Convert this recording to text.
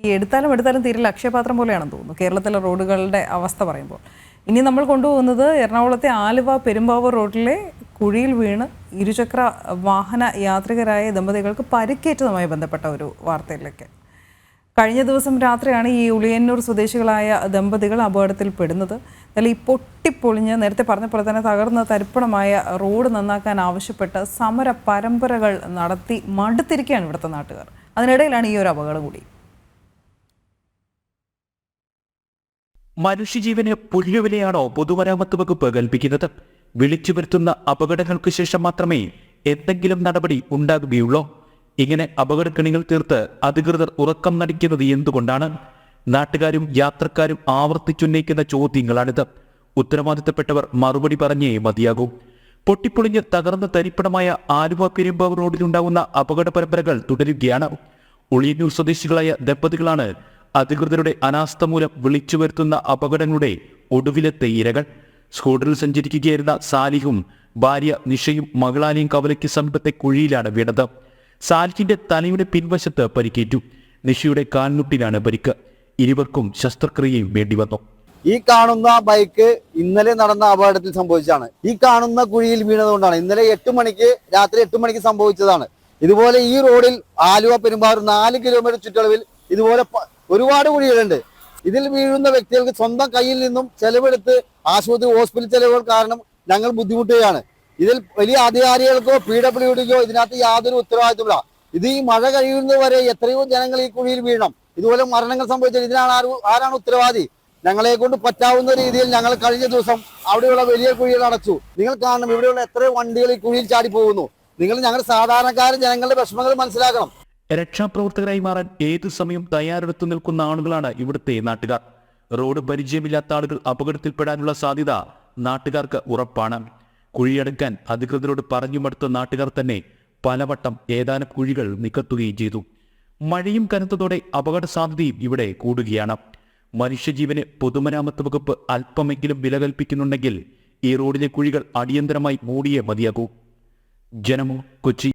ഈ എടുത്താലും തീരില്ല അക്ഷയപാത്രം പോലെയാണെന്ന് തോന്നുന്നു കേരളത്തിലെ റോഡുകളുടെ അവസ്ഥ പറയുമ്പോൾ. ഇനി നമ്മൾ കൊണ്ടുപോകുന്നത് എറണാകുളത്തെ ആലുവ പെരുമ്പാവൂർ റോഡിലെ കുഴിയിൽ വീണ് ഇരുചക്ര വാഹന യാത്രികരായ ദമ്പതികൾക്ക് പരിക്കേറ്റതുമായി ബന്ധപ്പെട്ട ഒരു വാർത്തയിലേക്ക്. കഴിഞ്ഞ ദിവസം രാത്രിയാണ് ഈ ഉളിയന്നൂർ സ്വദേശികളായ ദമ്പതികൾ അപകടത്തിൽപ്പെടുന്നത്. എന്നാൽ ഈ പൊട്ടിപ്പൊളിഞ്ഞ് നേരത്തെ പറഞ്ഞ പോലെ തന്നെ തകർന്ന തരിപ്പണമായ റോഡ് നന്നാക്കാൻ ആവശ്യപ്പെട്ട് സമര പരമ്പരകൾ നടത്തി മടുത്തിരിക്കുകയാണ് ഇവിടുത്തെ നാട്ടുകാർ. അതിനിടയിലാണ് ഈ ഒരു അപകടം കൂടി. മനുഷ്യജീവന് പുല്ലുവിലയാണോ പൊതുമരാമത്ത് വകുപ്പ് കൽപ്പിക്കുന്നത്? വിളിച്ചു വരുത്തുന്ന അപകടങ്ങൾക്ക് ശേഷം മാത്രമേ എന്തെങ്കിലും നടപടി ഉണ്ടാകുകയുള്ളൂ. ഇങ്ങനെ അപകടക്കണികൾ തീർത്ത് അധികൃതർ ഉറക്കം നടിക്കുന്നത് എന്തുകൊണ്ടാണ്? നാട്ടുകാരും യാത്രക്കാരും ആവർത്തിച്ചുന്നയിക്കുന്ന ചോദ്യങ്ങളാണിത്. ഉത്തരവാദിത്തപ്പെട്ടവർ മറുപടി പറഞ്ഞേ മതിയാകൂ. പൊട്ടിപ്പൊളിഞ്ഞ് തകർന്ന തരിപ്പണമായ ആലുവ പെരുമ്പാവൂർ റോഡിലുണ്ടാകുന്ന അപകട പരമ്പരകൾ തുടരുകയാണ്. ഉളിയന്നൂർ സ്വദേശികളായ ദമ്പതികളാണ് അധികൃതരുടെ അനാസ്ഥ മൂലം വിളിച്ചു വരുത്തുന്ന അപകടങ്ങളുടെ ഒടുവിലത്തെ ഇരകൾ. സ്കൂട്ടറിൽ സഞ്ചരിക്കുകയായിരുന്ന സാലിഹും ഭാര്യ നിഷയും മകളാലിയും കവലയ്ക്ക് സമീപത്തെ കുഴിയിലാണ് വീണത്. സാലിഹിന്റെ തലയുടെ പിൻവശത്ത് പരിക്കേറ്റു. നിഷയുടെ കാൽമുട്ടിനാണ് പരിക്ക്. ഇരുവർക്കും ശസ്ത്രക്രിയയും വേണ്ടിവന്നു. ഈ കാണുന്ന ബൈക്ക് ഇന്നലെ നടന്ന അപകടത്തിൽ സംഭവിച്ചതാണ്. ഈ കാണുന്ന കുഴിയിൽ വീണതുകൊണ്ടാണ്. ഇന്നലെ രാത്രി 8 മണിക്ക് സംഭവിച്ചതാണ്. ഇതുപോലെ ഈ റോഡിൽ ആലുവ പെരുമ്പാവൂർ 4 കിലോമീറ്റർ ചുറ്റളവിൽ ഇതുപോലെ ഒരുപാട് കുഴികളുണ്ട്. ഇതിൽ വീഴുന്ന വ്യക്തികൾക്ക് സ്വന്തം കയ്യിൽ നിന്നും ചെലവെടുത്ത് ആശുപത്രി ഹോസ്പിറ്റൽ ചെലവുകൾ കാരണം ഞങ്ങൾ ബുദ്ധിമുട്ടുകയാണ്. ഇതിൽ വലിയ അധികാരികൾക്കോ PWDക്കോ ഇതിനകത്ത് യാതൊരു ഉത്തരവാദിത്തമില്ല. ഇത് ഈ മഴ കഴിയുന്നതുവരെ എത്രയോ ജനങ്ങൾ ഈ കുഴിയിൽ വീഴണം. ഇതുപോലെ മരണങ്ങൾ സംഭവിച്ചാൽ ഇതിനാണ് ആരാണ് ഉത്തരവാദി? ഞങ്ങളെ കൊണ്ട് പറ്റാവുന്ന രീതിയിൽ ഞങ്ങൾ കഴിഞ്ഞ ദിവസം അവിടെയുള്ള വലിയ കുഴികൾ അടച്ചു. നിങ്ങൾ കാണണം, ഇവിടെയുള്ള എത്ര വണ്ടികൾ ഈ കുഴിയിൽ ചാടി പോകുന്നു. നിങ്ങൾ ഞങ്ങൾ സാധാരണക്കാരൻ ജനങ്ങളുടെ വിഷമങ്ങൾ മനസ്സിലാക്കണം. രക്ഷാപ്രവർത്തകരായി മാറാൻ ഏതു സമയം തയ്യാറെടുത്തു നിൽക്കുന്ന ആളുകളാണ് ഇവിടുത്തെ നാട്ടുകാർ. റോഡ് പരിചയമില്ലാത്ത ആളുകൾ അപകടത്തിൽപ്പെടാനുള്ള സാധ്യത നാട്ടുകാർക്ക് ഉറപ്പാണ്. കുഴിയടക്കാൻ അധികൃതരോട് പറഞ്ഞു മടുത്ത നാട്ടുകാർ തന്നെ പലവട്ടം ഏതാനും കുഴികൾ നികത്തുകയും ചെയ്തു. മഴയും കനത്തതോടെ അപകട സാധ്യതയും ഇവിടെ കൂടുകയാണ്. മനുഷ്യജീവന് പൊതുമരാമത്ത് വകുപ്പ് അല്പമെങ്കിലും വില കൽപ്പിക്കുന്നുണ്ടെങ്കിൽ ഈ റോഡിലെ കുഴികൾ അടിയന്തരമായി മൂടിയേ മതിയാകൂ. ജനമോ, കൊച്ചി.